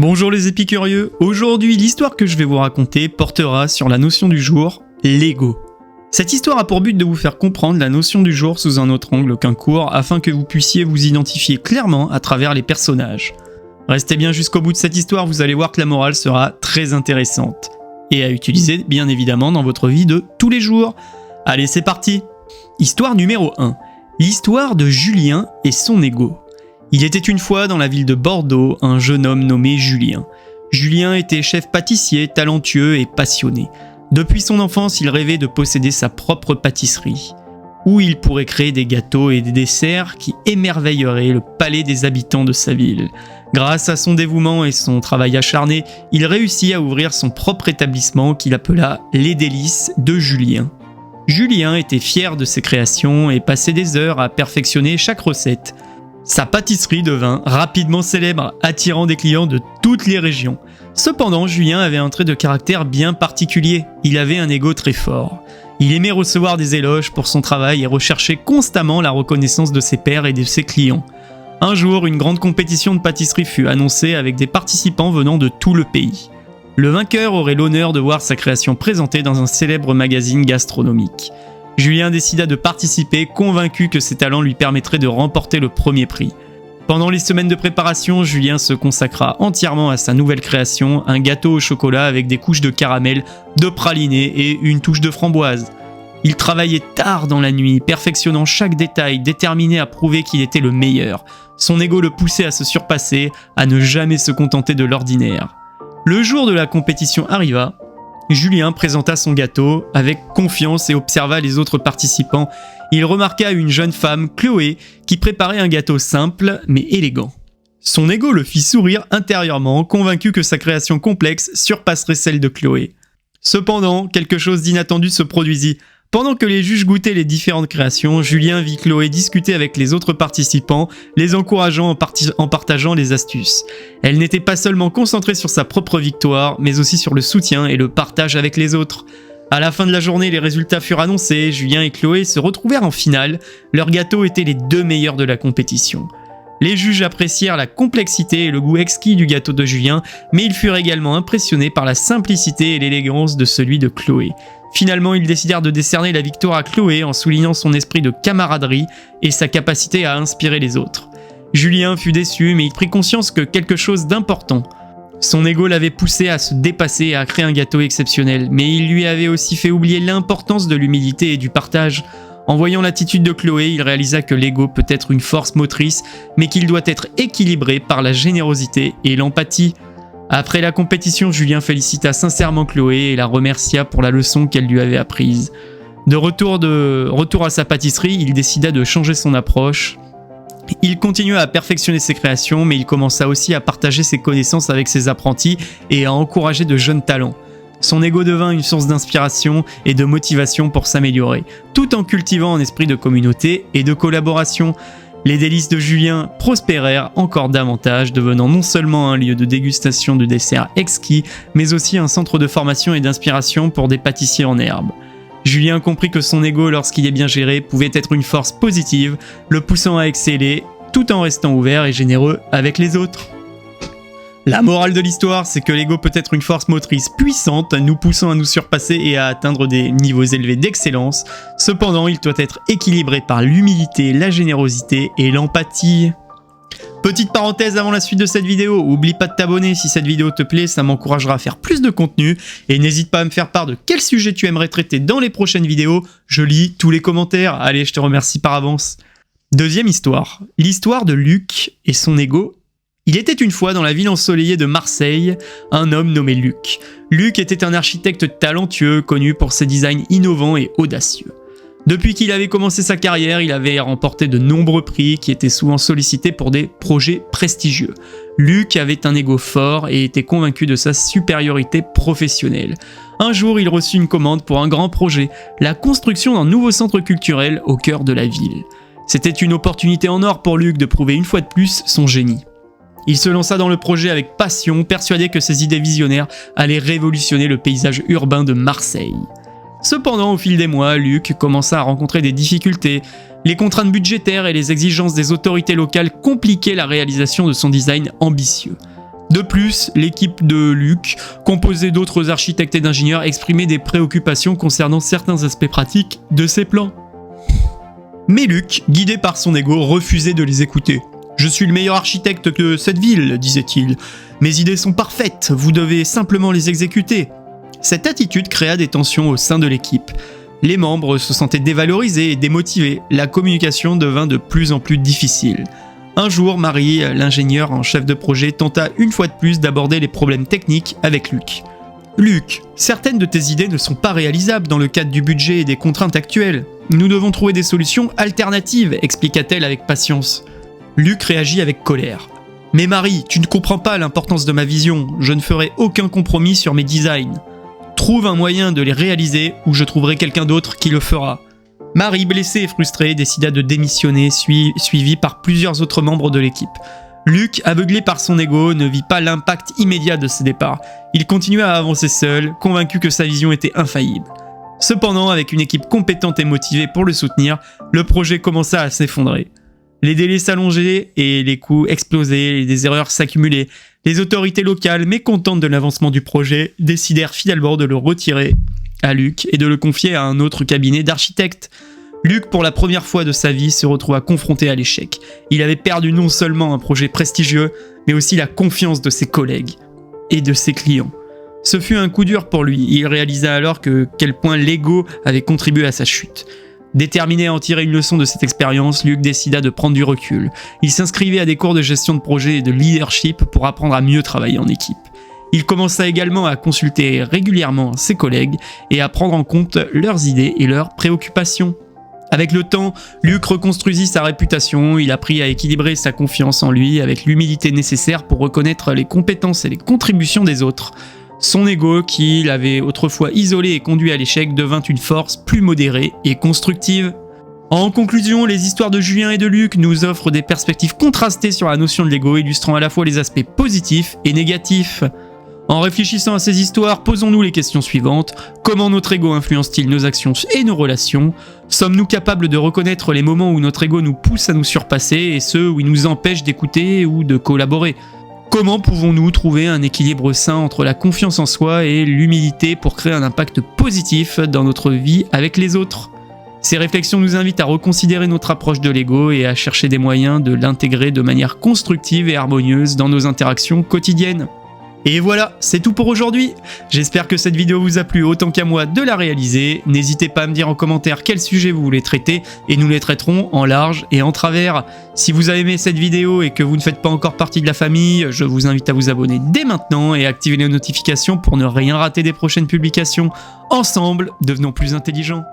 Bonjour les épicurieux, aujourd'hui l'histoire que je vais vous raconter portera sur la notion du jour, l'ego. Cette histoire a pour but de vous faire comprendre la notion du jour sous un autre angle qu'un cours afin que vous puissiez vous identifier clairement à travers les personnages. Restez bien jusqu'au bout de cette histoire, vous allez voir que la morale sera très intéressante et à utiliser bien évidemment dans votre vie de tous les jours. Allez, c'est parti. Histoire numéro 1. L'histoire de Julien et son ego. Il était une fois dans la ville de Bordeaux un jeune homme nommé Julien. Julien était chef pâtissier, talentueux et passionné. Depuis son enfance, il rêvait de posséder sa propre pâtisserie, où il pourrait créer des gâteaux et des desserts qui émerveilleraient le palais des habitants de sa ville. Grâce à son dévouement et son travail acharné, il réussit à ouvrir son propre établissement qu'il appela Les Délices de Julien. Julien était fier de ses créations et passait des heures à perfectionner chaque recette. Sa pâtisserie devint rapidement célèbre, attirant des clients de toutes les régions. Cependant, Julien avait un trait de caractère bien particulier. Il avait un ego très fort. Il aimait recevoir des éloges pour son travail et recherchait constamment la reconnaissance de ses pairs et de ses clients. Un jour, une grande compétition de pâtisserie fut annoncée avec des participants venant de tout le pays. Le vainqueur aurait l'honneur de voir sa création présentée dans un célèbre magazine gastronomique. Julien décida de participer, convaincu que ses talents lui permettraient de remporter le premier prix. Pendant les semaines de préparation, Julien se consacra entièrement à sa nouvelle création, un gâteau au chocolat avec des couches de caramel, de praliné et une touche de framboise. Il travaillait tard dans la nuit, perfectionnant chaque détail, déterminé à prouver qu'il était le meilleur. Son ego le poussait à se surpasser, à ne jamais se contenter de l'ordinaire. Le jour de la compétition arriva. Julien présenta son gâteau avec confiance et observa les autres participants. Il remarqua une jeune femme, Chloé, qui préparait un gâteau simple mais élégant. Son ego le fit sourire intérieurement, convaincu que sa création complexe surpasserait celle de Chloé. Cependant, quelque chose d'inattendu se produisit. Pendant que les juges goûtaient les différentes créations, Julien vit Chloé discuter avec les autres participants, les encourageant en partageant les astuces. Elle n'était pas seulement concentrée sur sa propre victoire, mais aussi sur le soutien et le partage avec les autres. À la fin de la journée, les résultats furent annoncés, Julien et Chloé se retrouvèrent en finale, leurs gâteaux étaient les deux meilleurs de la compétition. Les juges apprécièrent la complexité et le goût exquis du gâteau de Julien, mais ils furent également impressionnés par la simplicité et l'élégance de celui de Chloé. Finalement, ils décidèrent de décerner la victoire à Chloé en soulignant son esprit de camaraderie et sa capacité à inspirer les autres. Julien fut déçu, mais il prit conscience que quelque chose d'important. Son ego l'avait poussé à se dépasser et à créer un gâteau exceptionnel, mais il lui avait aussi fait oublier l'importance de l'humilité et du partage. En voyant l'attitude de Chloé, il réalisa que l'ego peut être une force motrice, mais qu'il doit être équilibré par la générosité et l'empathie. Après la compétition, Julien félicita sincèrement Chloé et la remercia pour la leçon qu'elle lui avait apprise. De retour à sa pâtisserie, il décida de changer son approche. Il continua à perfectionner ses créations, mais il commença aussi à partager ses connaissances avec ses apprentis et à encourager de jeunes talents. Son ego devint une source d'inspiration et de motivation pour s'améliorer, tout en cultivant un esprit de communauté et de collaboration. Les délices de Julien prospérèrent encore davantage, devenant non seulement un lieu de dégustation de desserts exquis, mais aussi un centre de formation et d'inspiration pour des pâtissiers en herbe. Julien comprit que son ego, lorsqu'il est bien géré, pouvait être une force positive, le poussant à exceller, tout en restant ouvert et généreux avec les autres. La morale de l'histoire, c'est que l'ego peut être une force motrice puissante, nous poussant à nous surpasser et à atteindre des niveaux élevés d'excellence. Cependant, il doit être équilibré par l'humilité, la générosité et l'empathie. Petite parenthèse avant la suite de cette vidéo, oublie pas de t'abonner si cette vidéo te plaît, ça m'encouragera à faire plus de contenu. Et n'hésite pas à me faire part de quel sujet tu aimerais traiter dans les prochaines vidéos, je lis tous les commentaires. Allez, je te remercie par avance. Deuxième histoire, l'histoire de Luc et son ego. Il était une fois dans la ville ensoleillée de Marseille, un homme nommé Luc. Luc était un architecte talentueux, connu pour ses designs innovants et audacieux. Depuis qu'il avait commencé sa carrière, il avait remporté de nombreux prix qui étaient souvent sollicités pour des projets prestigieux. Luc avait un ego fort et était convaincu de sa supériorité professionnelle. Un jour, il reçut une commande pour un grand projet, la construction d'un nouveau centre culturel au cœur de la ville. C'était une opportunité en or pour Luc de prouver une fois de plus son génie. Il se lança dans le projet avec passion, persuadé que ses idées visionnaires allaient révolutionner le paysage urbain de Marseille. Cependant, au fil des mois, Luc commença à rencontrer des difficultés. Les contraintes budgétaires et les exigences des autorités locales compliquaient la réalisation de son design ambitieux. De plus, l'équipe de Luc, composée d'autres architectes et d'ingénieurs, exprimait des préoccupations concernant certains aspects pratiques de ses plans. Mais Luc, guidé par son ego, refusait de les écouter. « Je suis le meilleur architecte de cette ville, disait-il. Mes idées sont parfaites, vous devez simplement les exécuter. » Cette attitude créa des tensions au sein de l'équipe. Les membres se sentaient dévalorisés et démotivés, la communication devint de plus en plus difficile. Un jour, Marie, l'ingénieure en chef de projet, tenta une fois de plus d'aborder les problèmes techniques avec Luc. « Luc, certaines de tes idées ne sont pas réalisables dans le cadre du budget et des contraintes actuelles. Nous devons trouver des solutions alternatives, expliqua-t-elle avec patience. Luc réagit avec colère. « Mais Marie, tu ne comprends pas l'importance de ma vision, je ne ferai aucun compromis sur mes designs. Trouve un moyen de les réaliser ou je trouverai quelqu'un d'autre qui le fera. » Marie, blessée et frustrée, décida de démissionner, suivie par plusieurs autres membres de l'équipe. Luc, aveuglé par son ego, ne vit pas l'impact immédiat de ce départ. Il continua à avancer seul, convaincu que sa vision était infaillible. Cependant, avec une équipe compétente et motivée pour le soutenir, le projet commença à s'effondrer. Les délais s'allongeaient et les coûts explosaient et des erreurs s'accumulaient. Les autorités locales, mécontentes de l'avancement du projet, décidèrent finalement de le retirer à Luc et de le confier à un autre cabinet d'architectes. Luc, pour la première fois de sa vie, se retrouva confronté à l'échec. Il avait perdu non seulement un projet prestigieux, mais aussi la confiance de ses collègues et de ses clients. Ce fut un coup dur pour lui. Il réalisa alors quel point l'ego avait contribué à sa chute. Déterminé à en tirer une leçon de cette expérience, Luc décida de prendre du recul. Il s'inscrivait à des cours de gestion de projet et de leadership pour apprendre à mieux travailler en équipe. Il commença également à consulter régulièrement ses collègues et à prendre en compte leurs idées et leurs préoccupations. Avec le temps, Luc reconstruisit sa réputation, il apprit à équilibrer sa confiance en lui avec l'humilité nécessaire pour reconnaître les compétences et les contributions des autres. Son ego, qui l'avait autrefois isolé et conduit à l'échec, devint une force plus modérée et constructive. En conclusion, les histoires de Julien et de Luc nous offrent des perspectives contrastées sur la notion de l'ego, illustrant à la fois les aspects positifs et négatifs. En réfléchissant à ces histoires, posons-nous les questions suivantes. Comment notre ego influence-t-il nos actions et nos relations? Sommes-nous capables de reconnaître les moments où notre ego nous pousse à nous surpasser et ceux où il nous empêche d'écouter ou de collaborer? Comment pouvons-nous trouver un équilibre sain entre la confiance en soi et l'humilité pour créer un impact positif dans notre vie avec les autres? Ces réflexions nous invitent à reconsidérer notre approche de l'ego et à chercher des moyens de l'intégrer de manière constructive et harmonieuse dans nos interactions quotidiennes. Et voilà, c'est tout pour aujourd'hui. J'espère que cette vidéo vous a plu autant qu'à moi de la réaliser. N'hésitez pas à me dire en commentaire quel sujet vous voulez traiter et nous les traiterons en large et en travers. Si vous avez aimé cette vidéo et que vous ne faites pas encore partie de la famille, je vous invite à vous abonner dès maintenant et à activer les notifications pour ne rien rater des prochaines publications. Ensemble, devenons plus intelligents.